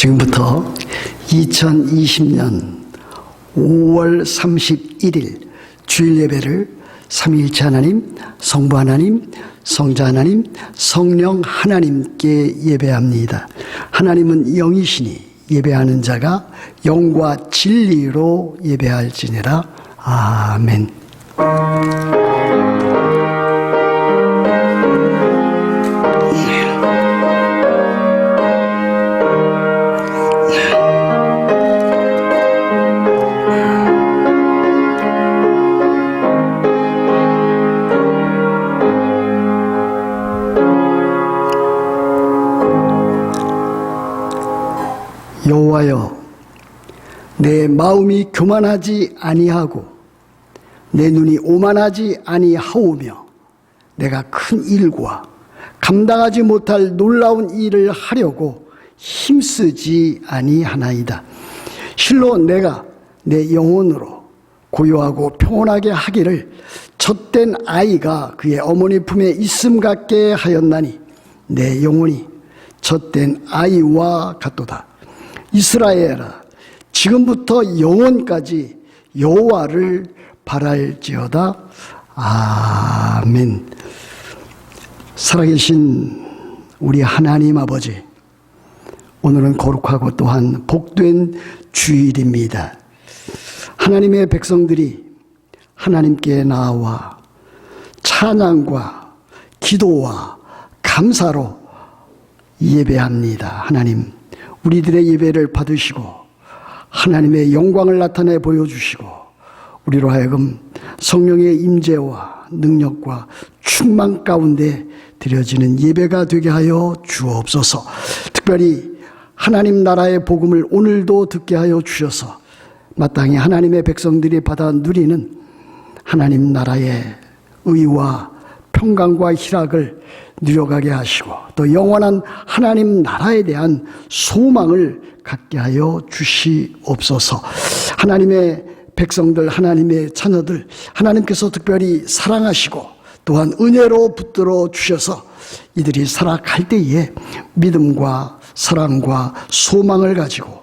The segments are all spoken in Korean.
지금부터 2020년 5월 31일 주일 예배를 삼위일체 하나님, 성부 하나님, 성자 하나님, 성령 하나님께 예배합니다. 하나님은 영이시니 예배하는 자가 영과 진리로 예배할지니라. 아멘. 여호와여, 내 마음이 교만하지 아니하고 내 눈이 오만하지 아니하오며 내가 큰 일과 감당하지 못할 놀라운 일을 하려고 힘쓰지 아니하나이다. 실로 내가 내 영혼으로 고요하고 평온하게 하기를 젖된 아이가 그의 어머니 품에 있음 같게 하였나니 내 영혼이 젖된 아이와 같도다. 이스라엘아, 지금부터 영원까지 여호와를 바랄지어다. 아멘. 살아계신 우리 하나님 아버지, 오늘은 거룩하고 또한 복된 주일입니다. 하나님의 백성들이 하나님께 나와 찬양과 기도와 감사로 예배합니다. 하나님, 우리들의 예배를 받으시고 하나님의 영광을 나타내 보여주시고 우리로 하여금 성령의 임재와 능력과 충만 가운데 드려지는 예배가 되게 하여 주옵소서. 특별히 하나님 나라의 복음을 오늘도 듣게 하여 주셔서 마땅히 하나님의 백성들이 받아 누리는 하나님 나라의 의와 평강과 희락을 누려가게 하시고 또 영원한 하나님 나라에 대한 소망을 갖게 하여 주시옵소서. 하나님의 백성들, 하나님의 자녀들, 하나님께서 특별히 사랑하시고 또한 은혜로 붙들어 주셔서 이들이 살아갈 때에 믿음과 사랑과 소망을 가지고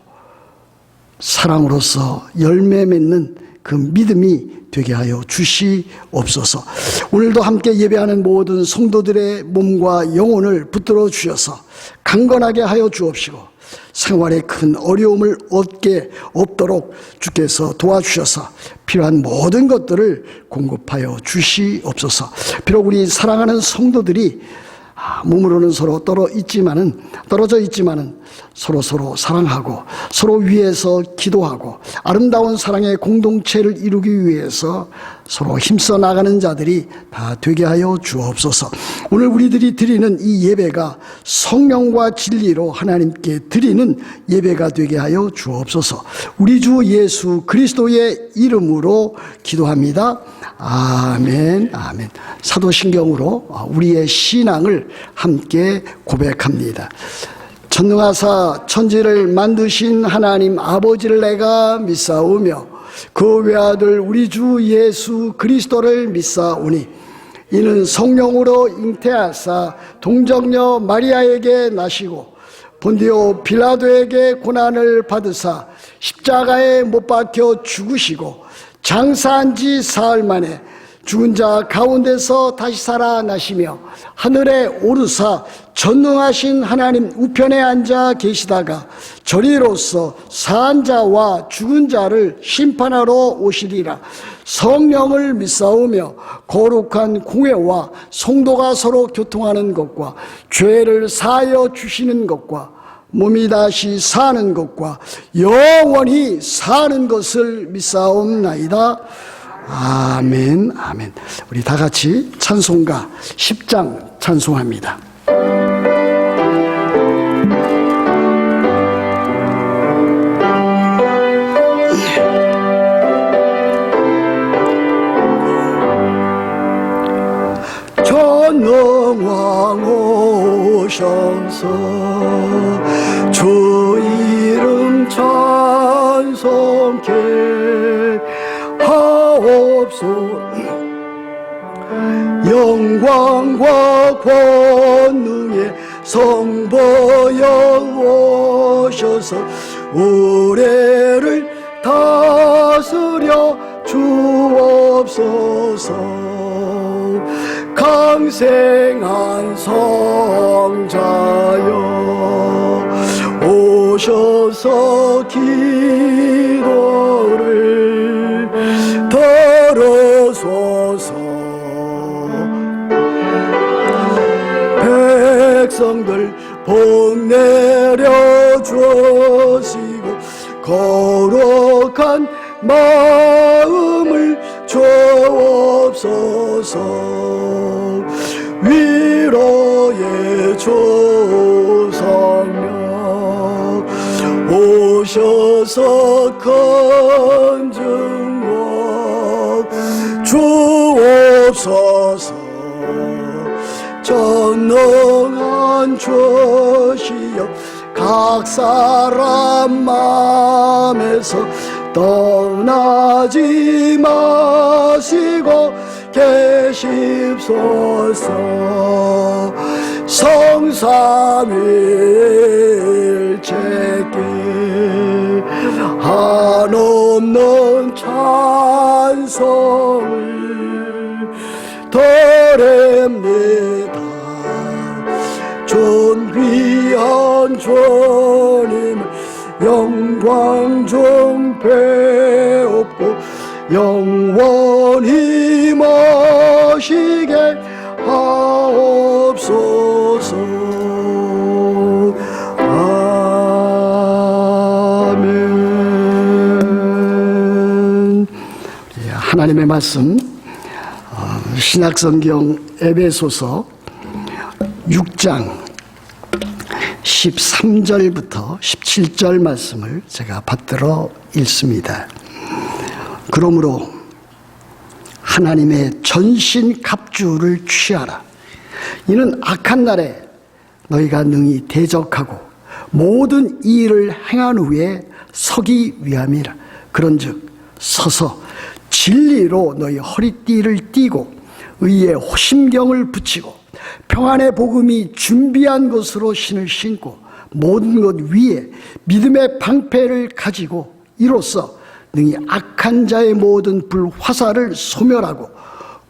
사랑으로서 열매 맺는 그 믿음이 되게 하여 주시옵소서. 오늘도 함께 예배하는 모든 성도들의 몸과 영혼을 붙들어 주셔서 강건하게 하여 주옵시고 생활에 큰 어려움을 얻게 없도록 주께서 도와주셔서 필요한 모든 것들을 공급하여 주시옵소서. 비록 우리 사랑하는 성도들이 몸으로는 서로 떨어져 있지만은 서로 사랑하고 서로 위해서 기도하고 아름다운 사랑의 공동체를 이루기 위해서 서로 힘써 나가는 자들이 다 되게 하여 주옵소서. 오늘 우리들이 드리는 이 예배가 성령과 진리로 하나님께 드리는 예배가 되게 하여 주옵소서. 우리 주 예수 그리스도의 이름으로 기도합니다. 아멘. 아멘. 사도신경으로 우리의 신앙을 함께 고백합니다. 전능하사 천지를 만드신 하나님 아버지를 내가 믿사오며 그 외아들 우리 주 예수 그리스도를 믿사오니 이는 성령으로 잉태하사 동정녀 마리아에게 나시고 본디오 빌라도에게 고난을 받으사 십자가에 못 박혀 죽으시고 장사한 지 사흘 만에 죽은 자 가운데서 다시 살아나시며 하늘에 오르사 전능하신 하나님 우편에 앉아 계시다가 저리로서 산 자와 죽은 자를 심판하러 오시리라. 성령을 믿사오며 거룩한 공회와 성도가 서로 교통하는 것과 죄를 사하여 주시는 것과 몸이 다시 사는 것과 영원히 사는 것을 믿사옵나이다. 아멘. 아멘. 우리 다 같이 찬송가 10장 찬송합니다. 전능왕 오셔서 주 이름 찬송케 하옵소. 영광과 권능의 성보여 오셔서 우리를 다스려 주옵소서. 강생한 성자여 오셔서 기도를 들으소서. 백성들 복 내려 주시고 거룩한 마음을 주옵소서. 위로의 조성령 오셔서 큰 증거 주옵소서. 전능한 주시여 각 사람 마음에서 떠나지 마시고 계십소서. 성삼일체께 한없는 찬송을 드립니다. 존귀한 주님을 영광 좀 배웠고 영원히 모시게 하옵소서. 아멘. 하나님의 말씀 신약성경 에베소서 6장 13절부터 17절 말씀을 제가 받들어 읽습니다. 그러므로 하나님의 전신 갑주를 취하라. 이는 악한 날에 너희가 능히 대적하고 모든 일을 행한 후에 서기 위함이라. 그런즉 서서 진리로 너희 허리띠를 띠고 의의 호심경을 붙이고 평안의 복음이 준비한 것으로 신을 신고 모든 것 위에 믿음의 방패를 가지고 이로써 능히 악한 자의 모든 불화살을 소멸하고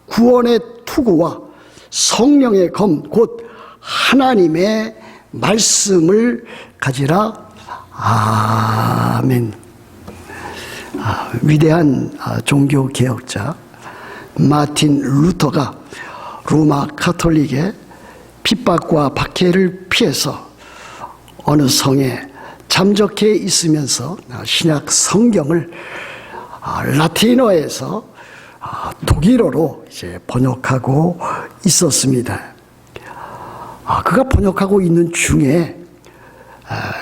구원의 투구와 성령의 검 곧 하나님의 말씀을 가지라. 아멘. 위대한 종교개혁자 마틴 루터가 로마 가톨릭의 핍박과 박해를 피해서 어느 성에 잠적해 있으면서 신약 성경을 라틴어에서 독일어로 이제 번역하고 있었습니다. 그가 번역하고 있는 중에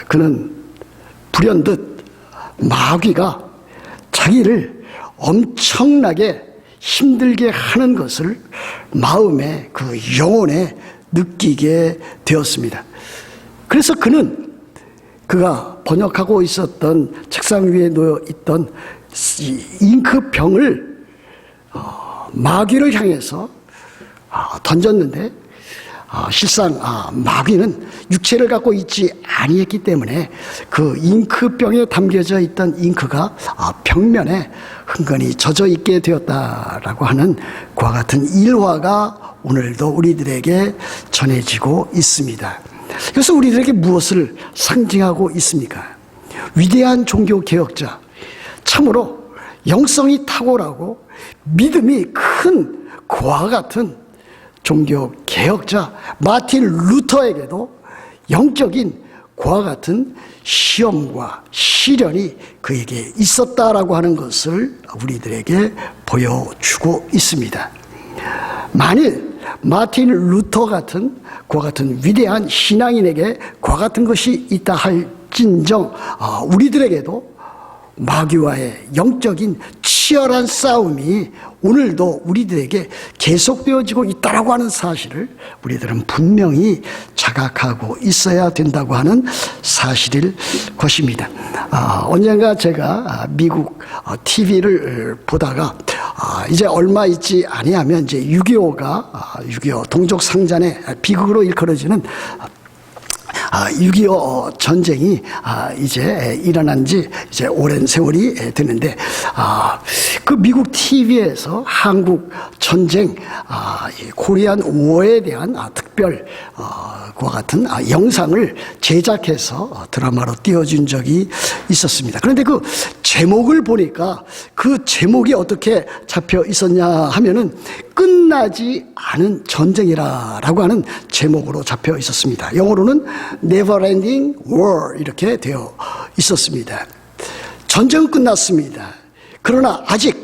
그는 불현듯 마귀가 자기를 엄청나게 힘들게 하는 것을 마음에 그 영혼에 느끼게 되었습니다. 그래서 그가 번역하고 있었던 책상 위에 놓여 있던 잉크병을 마귀를 향해서 던졌는데 실상 마귀는 육체를 갖고 있지 아니했기 때문에 그 잉크병에 담겨져 있던 잉크가 벽면에 흥건히 젖어 있게 되었다라고 하는 그와 같은 일화가 오늘도 우리들에게 전해지고 있습니다. 그래서 우리들에게 무엇을 상징하고 있습니까? 위대한 종교개혁자, 참으로 영성이 탁월하고 믿음이 큰 그와 같은 종교개혁자 마틴 루터에게도 영적인 그와 같은 시험과 시련이 그에게 있었다라고 하는 것을 우리들에게 보여주고 있습니다. 만일 마틴 루터 같은 그와 같은 위대한 신앙인에게 그와 같은 것이 있다 할진정 우리들에게도 마귀와의 영적인 치열한 싸움이 오늘도 우리들에게 계속되어지고 있다라고 하는 사실을 우리들은 분명히 자각하고 있어야 된다고 하는 사실일 것입니다. 언젠가 제가 미국 TV를 보다가 이제 얼마 있지 아니하면 이제 6.25가 6.25 동족 상잔의 비극으로 일컬어지는 6.25 전쟁이 이제 일어난 지 이제 오랜 세월이 됐는데, 그 미국 TV에서 한국 전쟁, 코리안 워에 대한 특별 그와 같은 영상을 제작해서 드라마로 띄워준 적이 있었습니다. 그런데 그 제목을 보니까 그 제목이 어떻게 잡혀 있었냐 하면은 끝나지 않은 전쟁이라고 하는 제목으로 잡혀 있었습니다. 영어로는 Never Ending War 이렇게 되어 있었습니다. 전쟁은 끝났습니다. 그러나 아직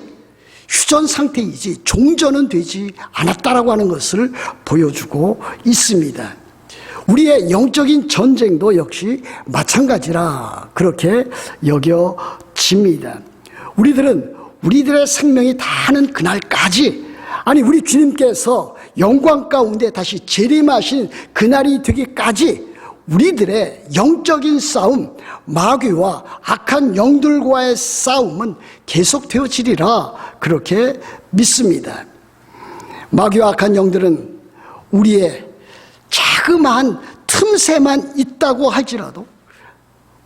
휴전 상태이지 종전은 되지 않았다라고 하는 것을 보여주고 있습니다. 우리의 영적인 전쟁도 역시 마찬가지라 그렇게 여겨집니다. 우리들은 우리들의 생명이 다하는 그날까지, 아니 우리 주님께서 영광 가운데 다시 재림하신 그날이 되기까지 우리들의 영적인 싸움, 마귀와 악한 영들과의 싸움은 계속되어지리라 그렇게 믿습니다. 마귀와 악한 영들은 우리의 자그마한 틈새만 있다고 할지라도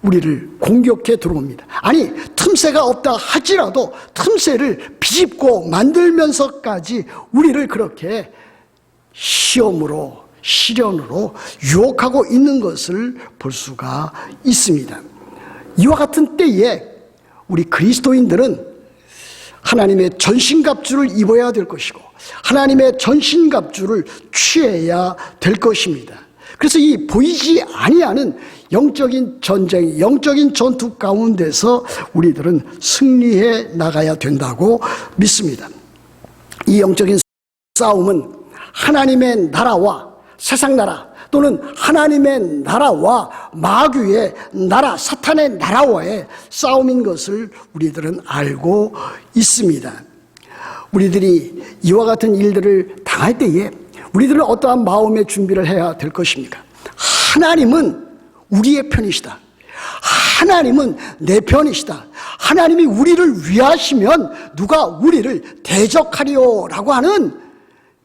우리를 공격해 들어옵니다. 아니 틈새가 없다 할지라도 틈새를 비집고 만들면서까지 우리를 그렇게 시험으로, 시련으로 유혹하고 있는 것을 볼 수가 있습니다. 이와 같은 때에 우리 그리스도인들은 하나님의 전신갑주를 입어야 될 것이고 하나님의 전신갑주를 취해야 될 것입니다. 그래서 이 보이지 아니하는 영적인 전쟁, 영적인 전투 가운데서 우리들은 승리해 나가야 된다고 믿습니다. 이 영적인 싸움은 하나님의 나라와 세상 나라, 또는 하나님의 나라와 마귀의 나라, 사탄의 나라와의 싸움인 것을 우리들은 알고 있습니다. 우리들이 이와 같은 일들을 당할 때에 우리들은 어떠한 마음의 준비를 해야 될 것입니까? 하나님은 우리의 편이시다. 하나님은 내 편이시다. 하나님이 우리를 위하시면 누가 우리를 대적하리요라고 하는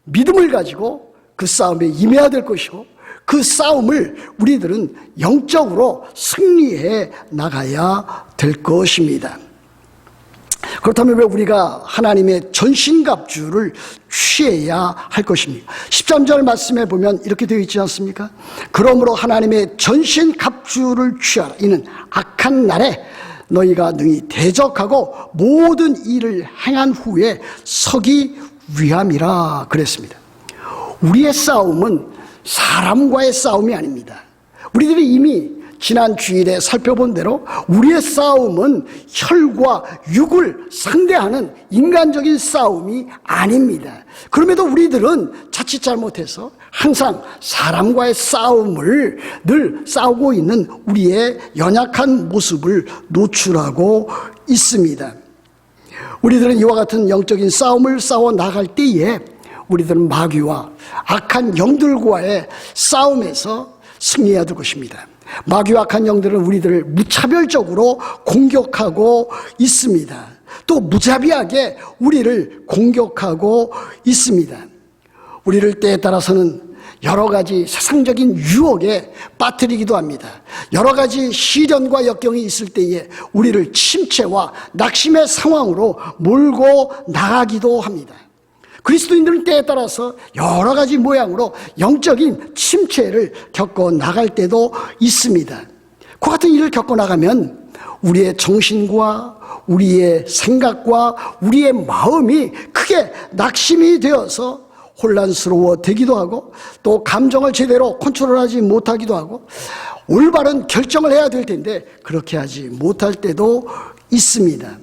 믿음을 가지고 그 싸움에 임해야 될 것이고, 그 싸움을 우리들은 영적으로 승리해 나가야 될 것입니다. 그렇다면 왜 우리가 하나님의 전신갑주를 취해야 할 것입니까? 13절 말씀에 보면 이렇게 되어 있지 않습니까? 그러므로 하나님의 전신갑주를 취하라. 이는 악한 날에 너희가 능히 대적하고 모든 일을 행한 후에 서기 위함이라 그랬습니다. 우리의 싸움은 사람과의 싸움이 아닙니다. 우리들이 이미 지난 주일에 살펴본 대로 우리의 싸움은 혈과 육을 상대하는 인간적인 싸움이 아닙니다. 그럼에도 우리들은 자칫 잘못해서 항상 사람과의 싸움을 늘 싸우고 있는 우리의 연약한 모습을 노출하고 있습니다. 우리들은 이와 같은 영적인 싸움을 싸워 나갈 때에 우리들은 마귀와 악한 영들과의 싸움에서 승리해야 될 것입니다. 마귀와 악한 영들은 우리들을 무차별적으로 공격하고 있습니다. 또 무자비하게 우리를 공격하고 있습니다. 우리를 때에 따라서는 여러 가지 세상적인 유혹에 빠뜨리기도 합니다. 여러 가지 시련과 역경이 있을 때에 우리를 침체와 낙심의 상황으로 몰고 나가기도 합니다. 그리스도인들은 때에 따라서 여러 가지 모양으로 영적인 침체를 겪어 나갈 때도 있습니다. 그 같은 일을 겪어 나가면 우리의 정신과 우리의 생각과 우리의 마음이 크게 낙심이 되어서 혼란스러워 되기도 하고, 또 감정을 제대로 컨트롤하지 못하기도 하고, 올바른 결정을 해야 될 텐데 그렇게 하지 못할 때도 있습니다.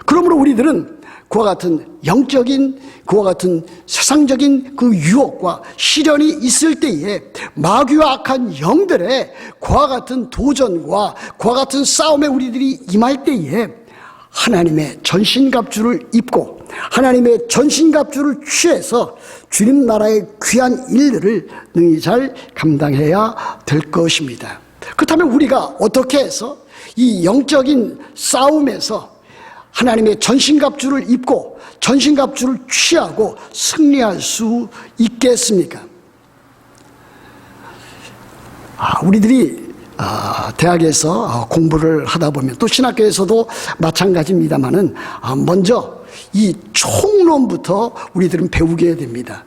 그러므로 우리들은 그와 같은 영적인, 그와 같은 세상적인 그 유혹과 시련이 있을 때에 마귀와 악한 영들의 그와 같은 도전과 그와 같은 싸움에 우리들이 임할 때에 하나님의 전신갑주를 입고 하나님의 전신갑주를 취해서 주님 나라의 귀한 일들을 능히 잘 감당해야 될 것입니다. 그렇다면 우리가 어떻게 해서 이 영적인 싸움에서 하나님의 전신갑주를 입고 전신갑주를 취하고 승리할 수 있겠습니까? 우리들이 대학에서 공부를 하다 보면 또 신학교에서도 마찬가지입니다만은 먼저 이 총론부터 우리들은 배우게 됩니다.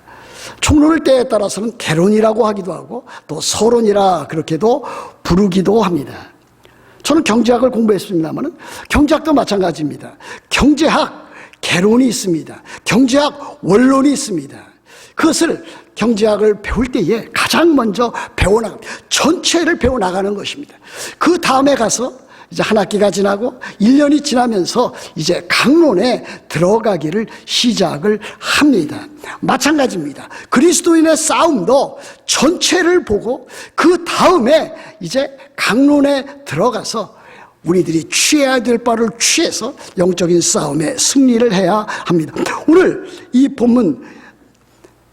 총론을 때에 따라서는 개론이라고 하기도 하고 또 서론이라 그렇게도 부르기도 합니다. 저는 경제학을 공부했습니다만 경제학도 마찬가지입니다. 경제학 개론이 있습니다. 경제학 원론이 있습니다. 그것을 경제학을 배울 때에 가장 먼저 전체를 배워나가는 것입니다. 그 다음에 가서 이제 한 학기가 지나고 1년이 지나면서 이제 강론에 들어가기를 시작을 합니다. 마찬가지입니다. 그리스도인의 싸움도 전체를 보고 그 다음에 이제 강론에 들어가서 우리들이 취해야 될 바를 취해서 영적인 싸움에 승리를 해야 합니다. 오늘 이 본문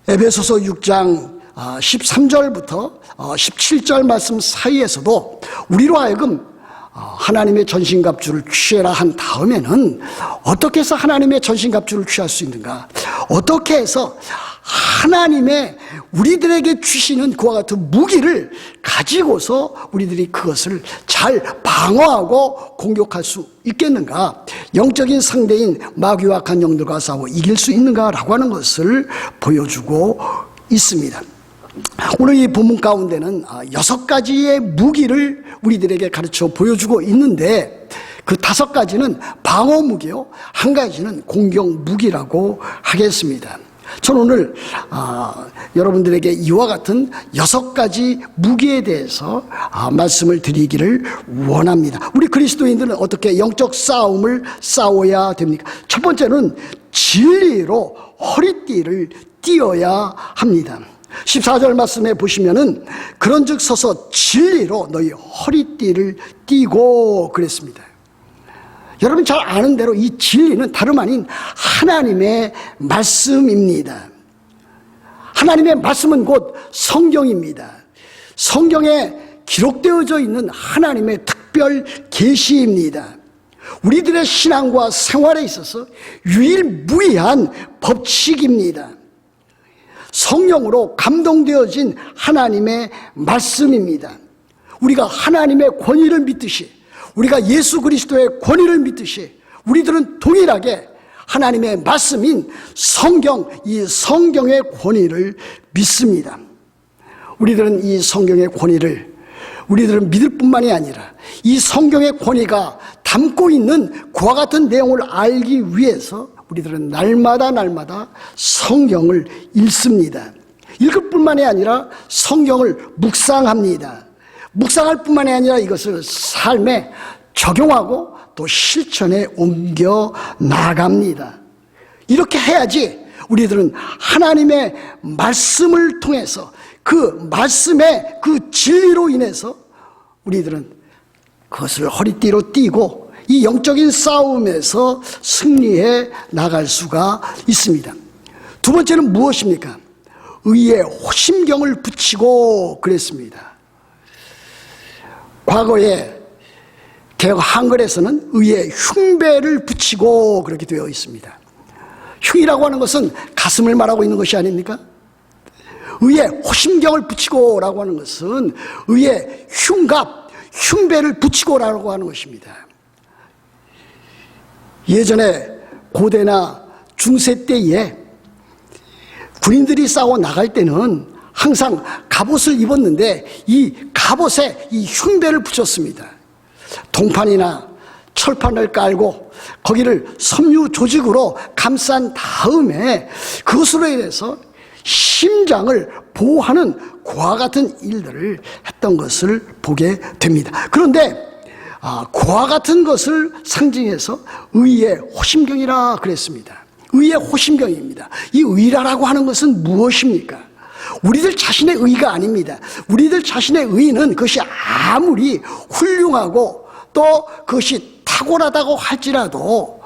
에베소서 6장 13절부터 17절 말씀 사이에서도 우리로 하여금 하나님의 전신갑주를 취해라 한 다음에는 어떻게 해서 하나님의 전신갑주를 취할 수 있는가? 어떻게 해서 하나님의 우리들에게 주시는 그와 같은 무기를 가지고서 우리들이 그것을 잘 방어하고 공격할 수 있겠는가? 영적인 상대인 마귀와 악한 영들과 싸워 이길 수 있는가라고 하는 것을 보여주고 있습니다. 오늘 이 본문 가운데는 6가지의 무기를 우리들에게 가르쳐 보여주고 있는데 그 5가지는 방어 무기요, 1가지는 공격 무기라고 하겠습니다. 저는 오늘 여러분들에게 이와 같은 6가지 무기에 대해서 말씀을 드리기를 원합니다. 우리 그리스도인들은 어떻게 영적 싸움을 싸워야 됩니까? 첫 번째는 진리로 허리띠를 띄어야 합니다. 14절 말씀에 보시면은 그런즉 서서 진리로 너희 허리띠를 띠고 그랬습니다. 여러분 잘 아는 대로 이 진리는 다름 아닌 하나님의 말씀입니다. 하나님의 말씀은 곧 성경입니다. 성경에 기록되어져 있는 하나님의 특별 계시입니다. 우리들의 신앙과 생활에 있어서 유일무이한 법칙입니다. 성령으로 감동되어진 하나님의 말씀입니다. 우리가 하나님의 권위를 믿듯이, 우리가 예수 그리스도의 권위를 믿듯이 우리들은 동일하게 하나님의 말씀인 성경, 이 성경의 권위를 믿습니다. 우리들은 이 성경의 권위를 우리들은 믿을 뿐만이 아니라 이 성경의 권위가 담고 있는 그와 같은 내용을 알기 위해서 우리들은 날마다 성경을 읽습니다. 읽을 뿐만이 아니라 성경을 묵상합니다. 묵상할 뿐만이 아니라 이것을 삶에 적용하고 또 실천에 옮겨 나갑니다. 이렇게 해야지 우리들은 하나님의 말씀을 통해서 그 말씀의 그 진리로 인해서 우리들은 그것을 허리띠로 띠고 이 영적인 싸움에서 승리해 나갈 수가 있습니다. 두 번째는 무엇입니까? 의에 호심경을 붙이고 그랬습니다. 과거에 개혁 한글에서는 의에 흉배를 붙이고 그렇게 되어 있습니다. 흉이라고 하는 것은 가슴을 말하고 있는 것이 아닙니까? 의에 호심경을 붙이고 라고 하는 것은 의에 흉배를 붙이고라고 하는 것입니다. 예전에 고대나 중세 때에 군인들이 싸워 나갈 때는 항상 갑옷을 입었는데 이 갑옷에 이 흉배를 붙였습니다. 동판이나 철판을 깔고 거기를 섬유 조직으로 감싼 다음에 그것으로 인해서 심장을 보호하는 그와 같은 일들을 했던 것을 보게 됩니다. 그런데 그와 같은 것을 상징해서 의의 호심경이라 그랬습니다. 의의 호심경입니다. 이 의라고 하는 것은 무엇입니까? 우리들 자신의 의가 아닙니다. 우리들 자신의 의는 그것이 아무리 훌륭하고 또 그것이 탁월하다고 할지라도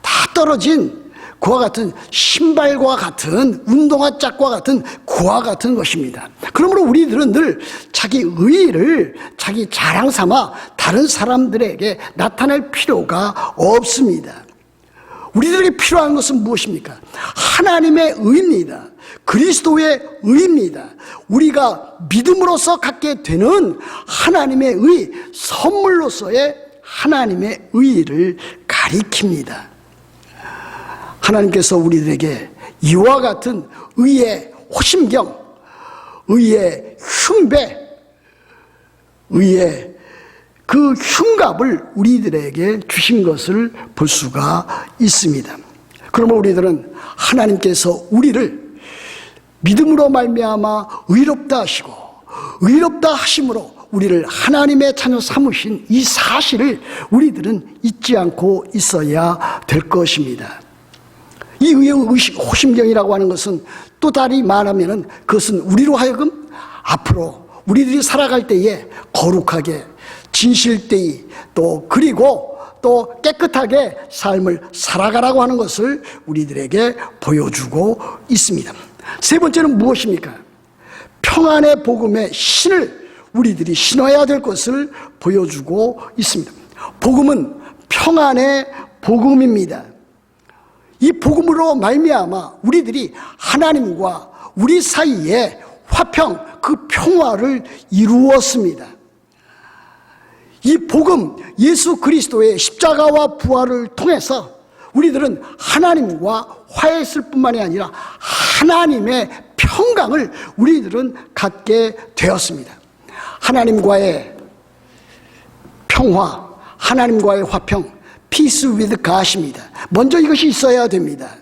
다 떨어진 그와 같은 신발과 같은 운동화 짝과 같은 그와 같은 것입니다. 그러므로 우리들은 늘 자기 의의를 자기 자랑 삼아 다른 사람들에게 나타낼 필요가 없습니다. 우리들에게 필요한 것은 무엇입니까? 하나님의 의입니다. 그리스도의 의입니다. 우리가 믿음으로써 갖게 되는 하나님의 의, 선물로서의 하나님의 의를 가리킵니다. 하나님께서 우리들에게 이와 같은 의의 호심경, 의의 흉배, 의의 그 흉갑을 우리들에게 주신 것을 볼 수가 있습니다. 그러면 우리들은 하나님께서 우리를 믿음으로 말미암아 의롭다 하시고 의롭다 하심으로 우리를 하나님의 자녀 삼으신 이 사실을 우리들은 잊지 않고 있어야 될 것입니다. 이 의의 호심경이라고 하는 것은 또 다르게 말하면 그것은 우리로 하여금 앞으로 우리들이 살아갈 때에 거룩하게 진실되이 또 그리고 또 깨끗하게 삶을 살아가라고 하는 것을 우리들에게 보여주고 있습니다. 세 번째는 무엇입니까? 평안의 복음의 신을 우리들이 신어야 될 것을 보여주고 있습니다. 복음은 평안의 복음입니다. 이 복음으로 말미암아 우리들이 하나님과 우리 사이에 화평, 그 평화를 이루었습니다. 이 복음, 예수 그리스도의 십자가와 부활을 통해서 우리들은 하나님과 화해했을 뿐만이 아니라 하나님의 평강을 우리들은 갖게 되었습니다. 하나님과의 평화, 하나님과의 화평, Peace with God입니다. 먼저 이것이 있어야 됩니다.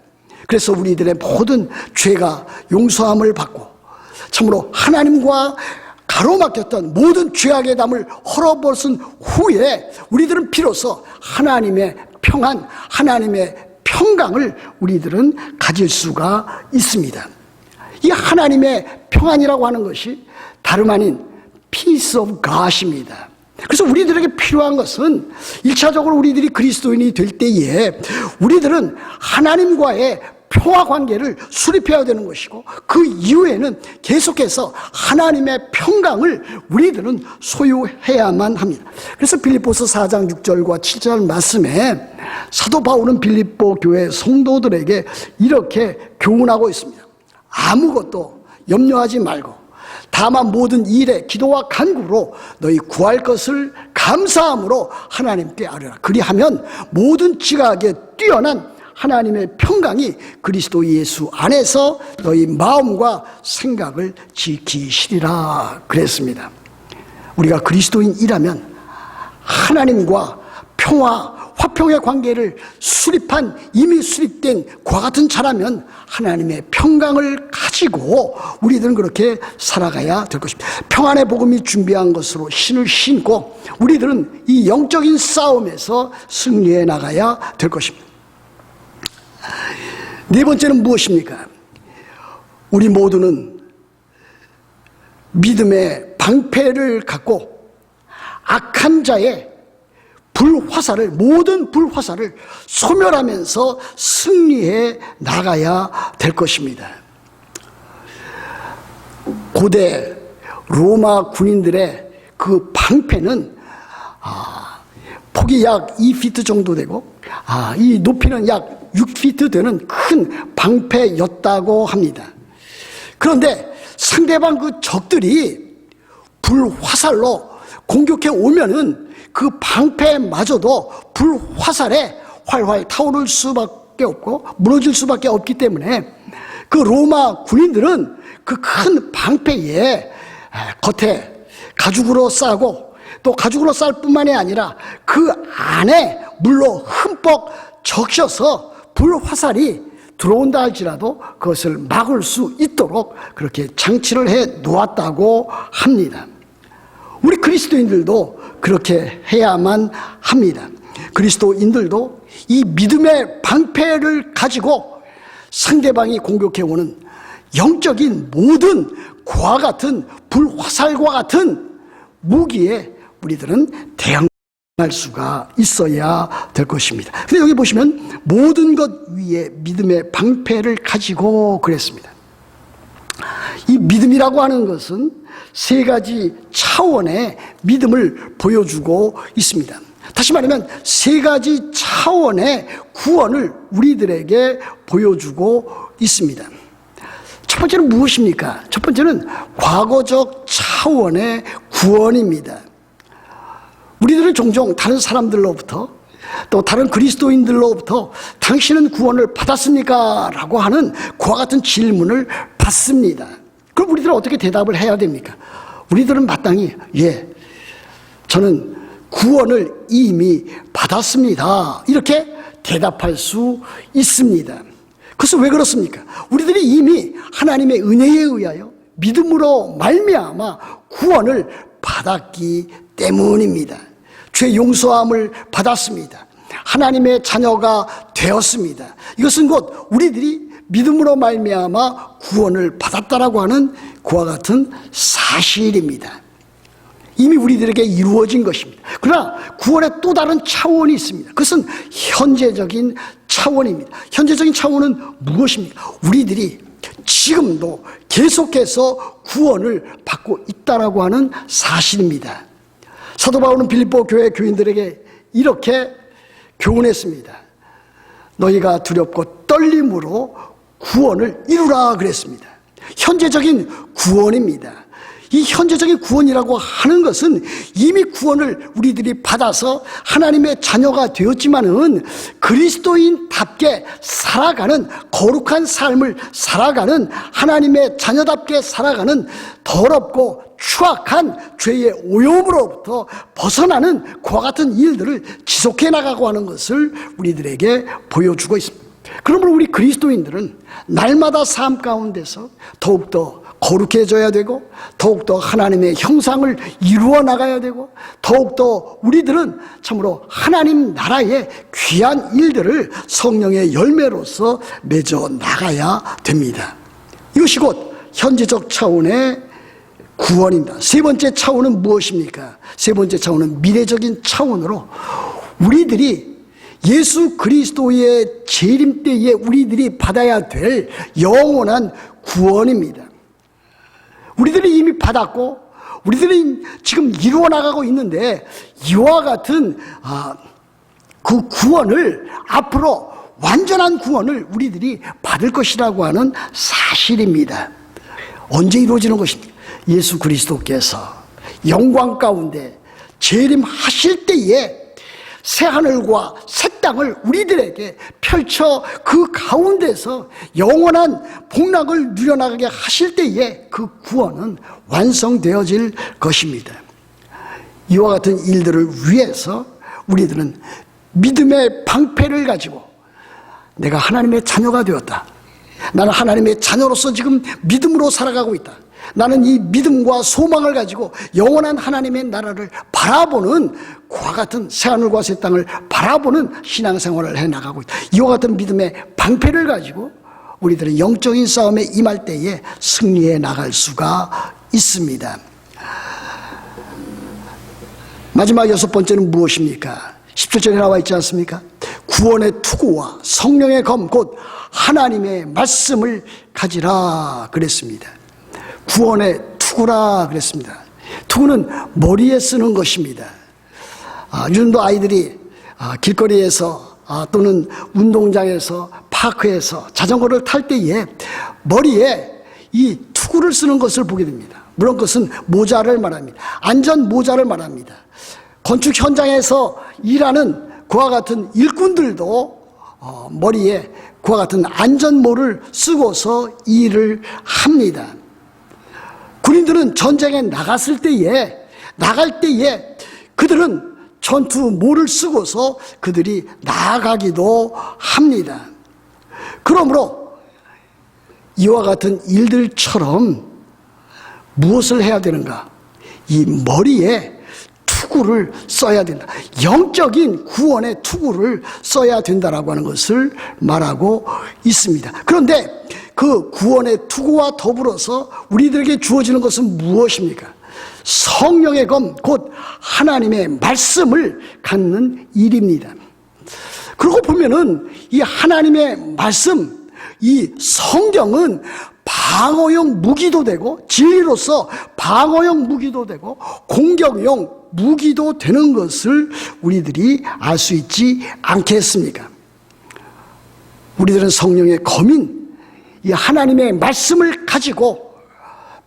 그래서 우리들의 모든 죄가 용서함을 받고 참으로 하나님과 가로막혔던 모든 죄악의 담을 헐어벗은 후에 우리들은 비로소 하나님의 평안, 하나님의 평강을 우리들은 가질 수가 있습니다. 이 하나님의 평안이라고 하는 것이 다름 아닌 Peace of God입니다. 그래서 우리들에게 필요한 것은 1차적으로 우리들이 그리스도인이 될 때에 우리들은 하나님과의 평화 관계를 수립해야 되는 것이고 그 이후에는 계속해서 하나님의 평강을 우리들은 소유해야만 합니다. 그래서 빌립보서 4장 6절과 7절 말씀에 사도 바울은 빌립보 교회 성도들에게 이렇게 교훈하고 있습니다. 아무것도 염려하지 말고 다만 모든 일에 기도와 간구로 너희 구할 것을 감사함으로 하나님께 아뢰라. 그리하면 모든 지각에 뛰어난 하나님의 평강이 그리스도 예수 안에서 너희 마음과 생각을 지키시리라 그랬습니다. 우리가 그리스도인이라면 하나님과 평화, 화평의 관계를 수립한 이미 수립된 그와 같은 자라면 하나님의 평강을 가지고 우리들은 그렇게 살아가야 될 것입니다. 평안의 복음이 준비한 것으로 신을 신고 우리들은 이 영적인 싸움에서 승리해 나가야 될 것입니다. 네 번째는 무엇입니까? 우리 모두는 믿음의 방패를 갖고 악한 자의 불화살을, 모든 불화살을 소멸하면서 승리해 나가야 될 것입니다. 고대 로마 군인들의 그 방패는 폭이 약 2피트 정도 되고 이 높이는 약 6피트 되는 큰 방패였다고 합니다. 그런데 상대방 그 적들이 불화살로 공격해 오면은 그 방패마저도 불화살에 활활 타오를 수밖에 없고 무너질 수밖에 없기 때문에 그 로마 군인들은 그 큰 방패에 겉에 가죽으로 싸고 또 가죽으로 쌀 뿐만이 아니라 그 안에 물로 흠뻑 적셔서 불화살이 들어온다 할지라도 그것을 막을 수 있도록 그렇게 장치를 해 놓았다고 합니다. 우리 그리스도인들도 그렇게 해야만 합니다. 그리스도인들도 이 믿음의 방패를 가지고 상대방이 공격해오는 영적인 모든 그와 같은 불화살과 같은 무기에 우리들은 대항할 수가 있어야 될 것입니다. 근데 여기 보시면 모든 것 위에 믿음의 방패를 가지고 그랬습니다. 이 믿음이라고 하는 것은 세 가지 차원의 믿음을 보여주고 있습니다. 다시 말하면 세 가지 차원의 구원을 우리들에게 보여주고 있습니다. 첫 번째는 무엇입니까? 첫 번째는 과거적 차원의 구원입니다. 우리들은 종종 다른 사람들로부터 또 다른 그리스도인들로부터 당신은 구원을 받았습니까? 라고 하는 그와 같은 질문을 받습니다. 그럼 우리들은 어떻게 대답을 해야 됩니까? 우리들은 마땅히 저는 구원을 이미 받았습니다. 이렇게 대답할 수 있습니다. 그것은 왜 그렇습니까? 우리들이 이미 하나님의 은혜에 의하여 믿음으로 말미암아 구원을 받았기 때문입니다. 죄 용서함을 받았습니다. 하나님의 자녀가 되었습니다. 이것은 곧 우리들이 믿음으로 말미암아 구원을 받았다라고 하는 그와 같은 사실입니다. 이미 우리들에게 이루어진 것입니다. 그러나 구원의 또 다른 차원이 있습니다. 그것은 현재적인 차원입니다. 현재적인 차원은 무엇입니까? 우리들이 지금도 계속해서 구원을 받고 있다라고 하는 사실입니다. 사도 바울은 빌립보 교회 교인들에게 이렇게 교훈했습니다. 너희가 두렵고 떨림으로 구원을 이루라 그랬습니다. 현재적인 구원입니다. 이 현재적인 구원이라고 하는 것은 이미 구원을 우리들이 받아서 하나님의 자녀가 되었지만은 그리스도인답게 살아가는 거룩한 삶을 살아가는 하나님의 자녀답게 살아가는 더럽고 추악한 죄의 오염으로부터 벗어나는 그와 같은 일들을 지속해 나가고 하는 것을 우리들에게 보여주고 있습니다. 그러므로 우리 그리스도인들은 날마다 삶 가운데서 더욱더 거룩해져야 되고 더욱더 하나님의 형상을 이루어 나가야 되고 더욱더 우리들은 참으로 하나님 나라의 귀한 일들을 성령의 열매로서 맺어 나가야 됩니다. 이것이 곧 현재적 차원의 구원입니다. 세 번째 차원은 무엇입니까? 세 번째 차원은 미래적인 차원으로 우리들이 예수 그리스도의 재림 때에 우리들이 받아야 될 영원한 구원입니다. 우리들이 이미 받았고 우리들이 지금 이루어 나가고 있는데 이와 같은 그 구원을 앞으로 완전한 구원을 우리들이 받을 것이라고 하는 사실입니다. 언제 이루어지는 것입니까? 예수 그리스도께서 영광 가운데 재림하실 때에 새하늘과 새 땅을 우리들에게 펼쳐 그 가운데서 영원한 복락을 누려나가게 하실 때에 그 구원은 완성되어질 것입니다. 이와 같은 일들을 위해서 우리들은 믿음의 방패를 가지고 내가 하나님의 자녀가 되었다. 나는 하나님의 자녀로서 지금 믿음으로 살아가고 있다. 나는 이 믿음과 소망을 가지고 영원한 하나님의 나라를 바라보는 그와 같은 새하늘과 새 땅을 바라보는 신앙생활을 해나가고 있다. 이와 같은 믿음의 방패를 가지고 우리들은 영적인 싸움에 임할 때에 승리해 나갈 수가 있습니다. 마지막 여섯 번째는 무엇입니까? 17절에 나와 있지 않습니까? 구원의 투구와 성령의 검 곧 하나님의 말씀을 가지라 그랬습니다. 구원의 투구라 그랬습니다. 투구는 머리에 쓰는 것입니다. 요즘도 아이들이 길거리에서 또는 운동장에서 파크에서 자전거를 탈 때에 머리에 이 투구를 쓰는 것을 보게 됩니다. 물론 그것은 모자를 말합니다. 안전 모자를 말합니다. 건축 현장에서 일하는 그와 같은 일꾼들도 머리에 그와 같은 안전모를 쓰고서 일을 합니다. 군인들은 전쟁에 나갈 때에 그들은 전투모를 쓰고서 그들이 나아가기도 합니다. 그러므로 이와 같은 일들처럼 무엇을 해야 되는가? 이 머리에 투구를 써야 된다. 영적인 구원의 투구를 써야 된다라고 하는 것을 말하고 있습니다. 그런데 그 구원의 투구와 더불어서 우리들에게 주어지는 것은 무엇입니까? 성령의 검, 곧 하나님의 말씀을 갖는 일입니다. 그러고 보면은 이 하나님의 말씀, 이 성경은 방어용 무기도 되고 진리로서 방어용 무기도 되고 공격용 무기도 되는 것을 우리들이 알 수 있지 않겠습니까? 우리들은 성령의 검인, 이 하나님의 말씀을 가지고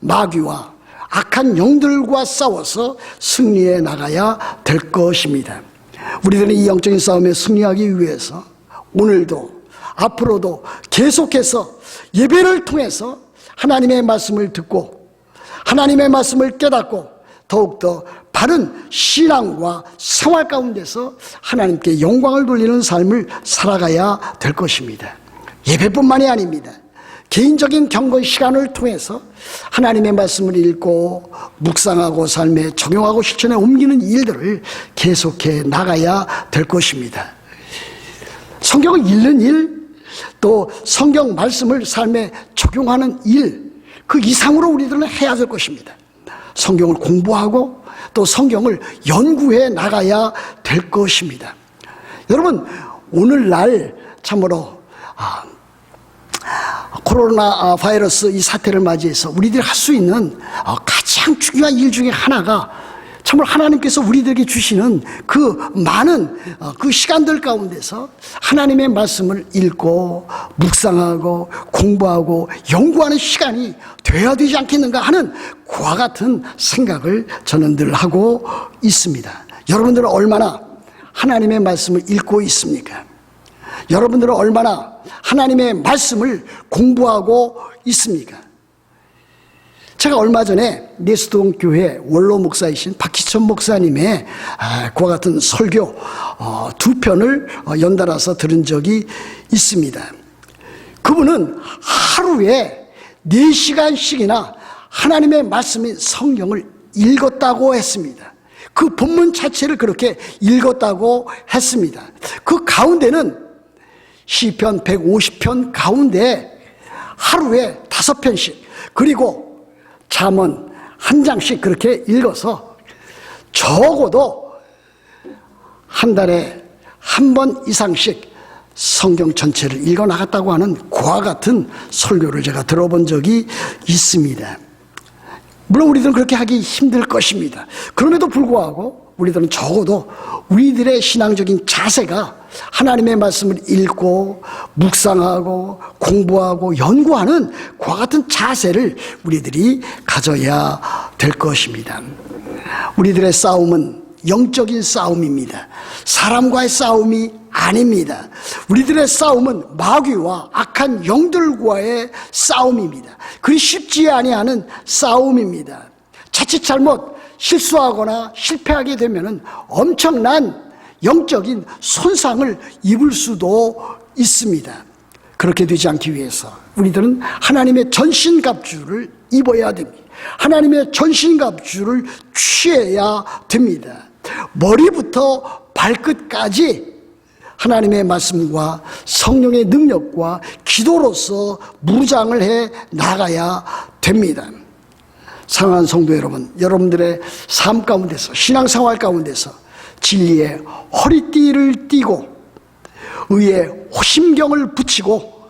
마귀와 악한 영들과 싸워서 승리해 나가야 될 것입니다. 우리들은 이 영적인 싸움에 승리하기 위해서 오늘도 앞으로도 계속해서 예배를 통해서 하나님의 말씀을 듣고 하나님의 말씀을 깨닫고 더욱더 바른 신앙과 생활 가운데서 하나님께 영광을 돌리는 삶을 살아가야 될 것입니다. 예배뿐만이 아닙니다. 개인적인 경건 시간을 통해서 하나님의 말씀을 읽고 묵상하고 삶에 적용하고 실천에 옮기는 일들을 계속해 나가야 될 것입니다. 성경을 읽는 일, 또 성경 말씀을 삶에 적용하는 일, 그 이상으로 우리들은 해야 될 것입니다. 성경을 공부하고 또 성경을 연구해 나가야 될 것입니다. 여러분, 오늘날 참으로 코로나 바이러스 이 사태를 맞이해서 우리들이 할 수 있는 가장 중요한 일 중에 하나가 참으로 하나님께서 우리들에게 주시는 그 많은 그 시간들 가운데서 하나님의 말씀을 읽고 묵상하고 공부하고 연구하는 시간이 돼야 되지 않겠는가 하는 그와 같은 생각을 저는 늘 하고 있습니다. 여러분들은 얼마나 하나님의 말씀을 읽고 있습니까? 여러분들은 얼마나 하나님의 말씀을 공부하고 있습니까? 제가 얼마 전에 내수동 교회 원로 목사이신 박희천 목사님의 그와 같은 설교 2편을 연달아서 들은 적이 있습니다. 그분은 하루에 4시간씩이나 하나님의 말씀인 성경을 읽었다고 했습니다. 그 본문 자체를 그렇게 읽었다고 했습니다. 그 가운데는 시편 150편 가운데 하루에 5편씩 그리고 잠언 1장씩 그렇게 읽어서 적어도 한 달에 한 번 이상씩 성경 전체를 읽어 나갔다고 하는 그와 같은 설교를 제가 들어본 적이 있습니다. 물론 우리들은 그렇게 하기 힘들 것입니다. 그럼에도 불구하고 우리들은 적어도 우리들의 신앙적인 자세가 하나님의 말씀을 읽고 묵상하고 공부하고 연구하는 그와 같은 자세를 우리들이 가져야 될 것입니다. 우리들의 싸움은 영적인 싸움입니다. 사람과의 싸움이 아닙니다. 우리들의 싸움은 마귀와 악한 영들과의 싸움입니다. 그리 쉽지 아니하는 싸움입니다. 자칫 잘못 실수하거나 실패하게 되면 엄청난 영적인 손상을 입을 수도 있습니다. 그렇게 되지 않기 위해서 우리들은 하나님의 전신갑주를 입어야 됩니다. 하나님의 전신갑주를 취해야 됩니다. 머리부터 발끝까지 하나님의 말씀과 성령의 능력과 기도로서 무장을 해 나가야 됩니다. 사랑하는 성도 여러분, 여러분들의 삶 가운데서 신앙생활 가운데서 진리의 허리띠를 띠고 의의 호심경을 붙이고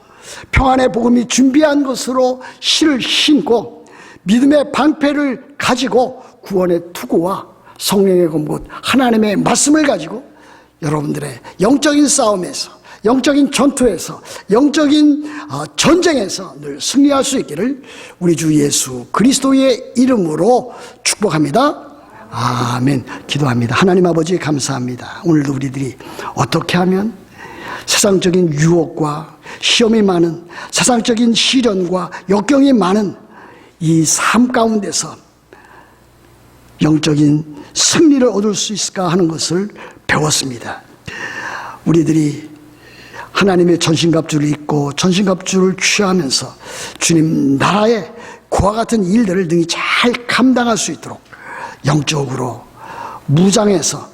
평안의 복음이 준비한 것으로 실을 신고 믿음의 방패를 가지고 구원의 투구와 성령의 검곧 하나님의 말씀을 가지고 여러분들의 영적인 싸움에서 영적인 전투에서 영적인 전쟁에서 늘 승리할 수 있기를 우리 주 예수 그리스도의 이름으로 축복합니다. 아멘. 기도합니다. 하나님 아버지 감사합니다. 오늘도 우리들이 어떻게 하면 세상적인 유혹과 시험이 많은 세상적인 시련과 역경이 많은 이 삶 가운데서 영적인 승리를 얻을 수 있을까 하는 것을 배웠습니다. 우리들이 하나님의 전신갑주를 입고 전신갑주를 취하면서 주님 나라의 그와 같은 일들을 능히 잘 감당할 수 있도록 영적으로 무장해서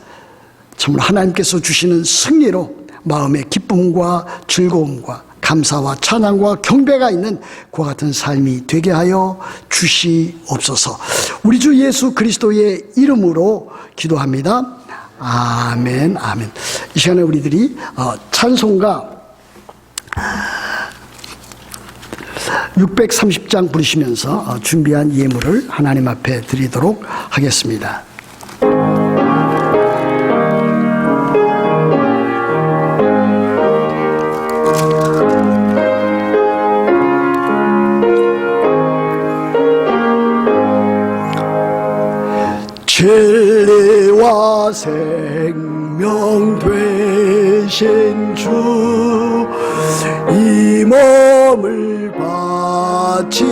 정말 하나님께서 주시는 승리로 마음의 기쁨과 즐거움과 감사와 찬양과 경배가 있는 그와 같은 삶이 되게 하여 주시옵소서. 우리 주 예수 그리스도의 이름으로 기도합니다. 아멘, 아멘. 이 시간에 우리들이 찬송가 630장 부르시면서 준비한 예물을 하나님 앞에 드리도록 하겠습니다. 생명 되신 주 이 몸을 바치옵니다.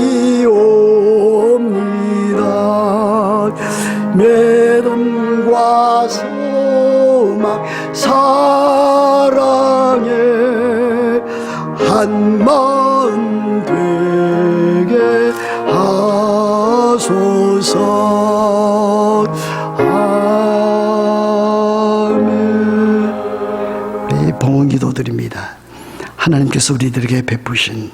믿음과 소망 사랑에 한 마음 되게 하소서. 아멘. 우리 봉헌 기도드립니다. 하나님께서 우리들에게 베푸신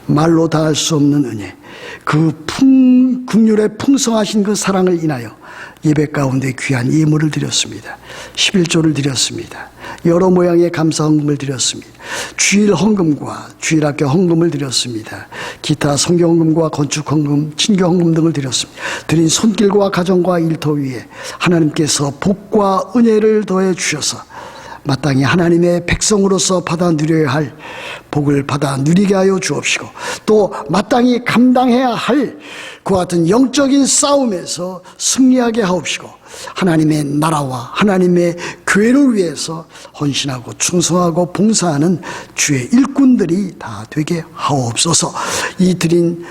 말로 다 할 수 없는 은혜, 그 긍휼의 풍성하신 그 사랑을 인하여 예배 가운데 귀한 예물을 드렸습니다. 11조를 드렸습니다. 여러 모양의 감사 헌금을 드렸습니다. 주일 헌금과 주일학교 헌금을 드렸습니다. 기타 성경 헌금과 건축 헌금, 친교 헌금 등을 드렸습니다. 드린 손길과 가정과 일터 위에 하나님께서 복과 은혜를 더해 주셔서 마땅히 하나님의 백성으로서 받아 누려야 할 복을 받아 누리게 하여 주옵시고, 또 마땅히 감당해야 할 그와 같은 영적인 싸움에서 승리하게 하옵시고, 하나님의 나라와 하나님의 교회를 위해서 헌신하고 충성하고 봉사하는 주의 일꾼들이 다 되게 하옵소서. 이 드린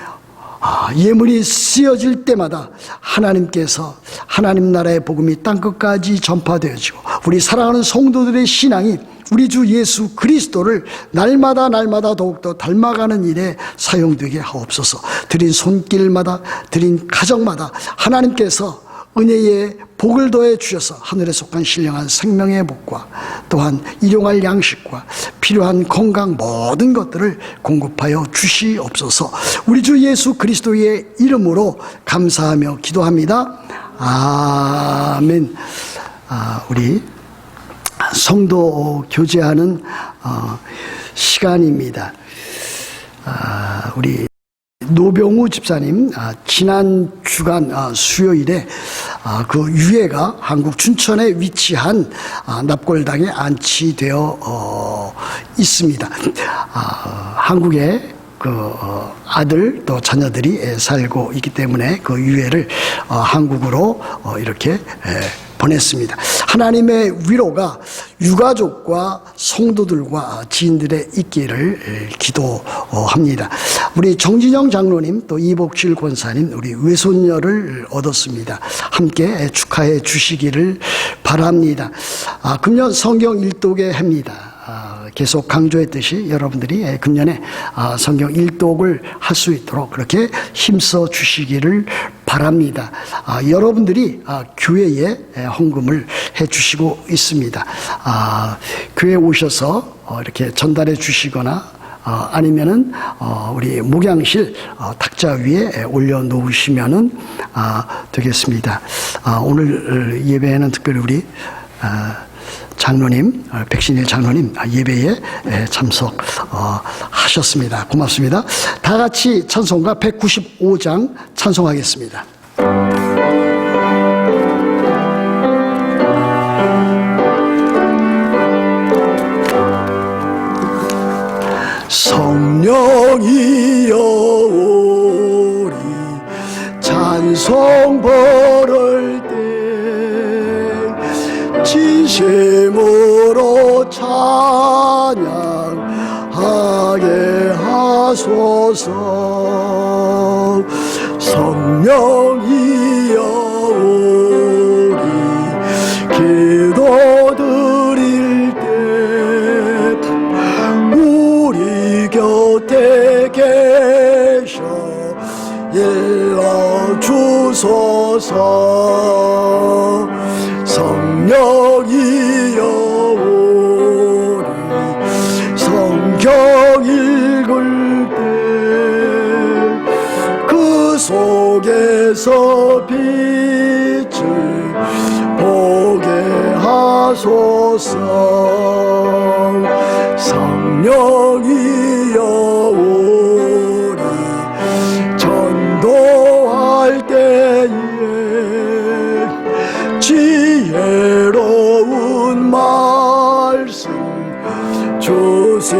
예물이 쓰여질 때마다 하나님께서 하나님 나라의 복음이 땅끝까지 전파되어지고, 우리 사랑하는 성도들의 신앙이 우리 주 예수 그리스도를 날마다 더욱더 닮아가는 일에 사용되게 하옵소서. 드린 손길마다, 드린 가정마다 하나님께서 은혜의 복을 더해 주셔서 하늘에 속한 신령한 생명의 복과 또한 일용할 양식과 필요한 건강 모든 것들을 공급하여 주시옵소서. 우리 주 예수 그리스도의 이름으로 감사하며 기도합니다. 아멘. 우리 성도 교제하는 시간입니다. 우리 노병우 집사님 지난 주간 수요일에 그 유해가 한국 춘천에 위치한 납골당에 안치되어 있습니다. 한국에 그 아들 또 자녀들이 살고 있기 때문에 그 유해를 한국으로 이렇게 보냈습니다. 하나님의 위로가 유가족과 성도들과 지인들의 있기를 기도합니다. 우리 정진영 장로님 또 이복실 권사님 우리 외손녀를 얻었습니다. 함께 축하해 주시기를 바랍니다. 금년 성경 일독의 해입니다. 계속 강조했듯이 여러분들이 금년에 성경 일독을 할 수 있도록 그렇게 힘써 주시기를 바랍니다. 여러분들이 교회에 헌금을 해 주시고 있습니다. 교회에 오셔서 이렇게 전달해 주시거나 아니면은 우리 목양실 탁자 위에 올려놓으시면은 되겠습니다. 오늘 예배에는 특별히 우리 장로님, 백신일 장로님 예배에 참석하셨습니다. 고맙습니다. 다 같이 찬송가 195장 찬송하겠습니다. 성령이여 우리 찬송 부를 때 진심으로 찬양하게 하소서. 성령이여 우리 기도 드릴 때 우리 곁에 계셔 일러주소서. 성령이여 우리 성경 읽을 때 그 속에서 빛을 보게 하소서. 성령이여 우리 전도할 때에 지혜로운 말씀 주시옵소서.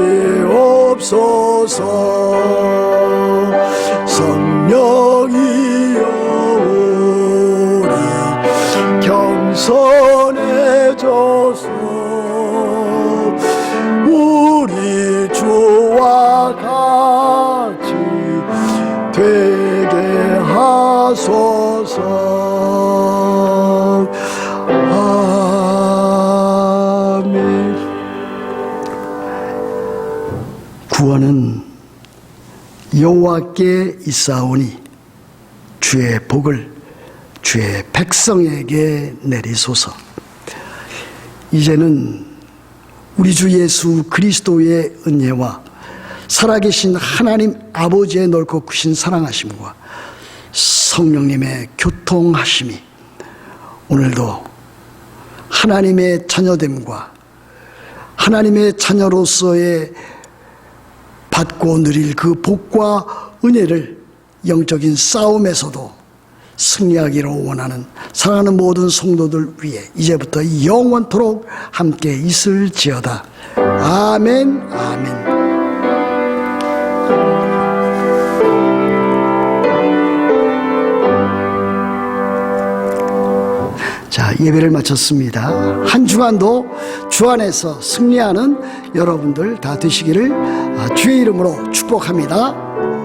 성령이여 우리 겸손해 여호와께 있사오니 주의 복을 주의 백성에게 내리소서. 이제는 우리 주 예수 그리스도의 은혜와 살아계신 하나님 아버지의 넓고 크신 사랑하심과 성령님의 교통하심이 오늘도 하나님의 자녀됨과 하나님의 자녀로서의 받고 누릴 그 복과 은혜를 영적인 싸움에서도 승리하기를 원하는 사랑하는 모든 성도들 위해 이제부터 영원토록 함께 있을지어다. 아멘, 아멘. 자, 예배를 마쳤습니다. 한 주간도 주 안에서 승리하는 여러분들 다 되시기를 주의 이름으로 축복합니다.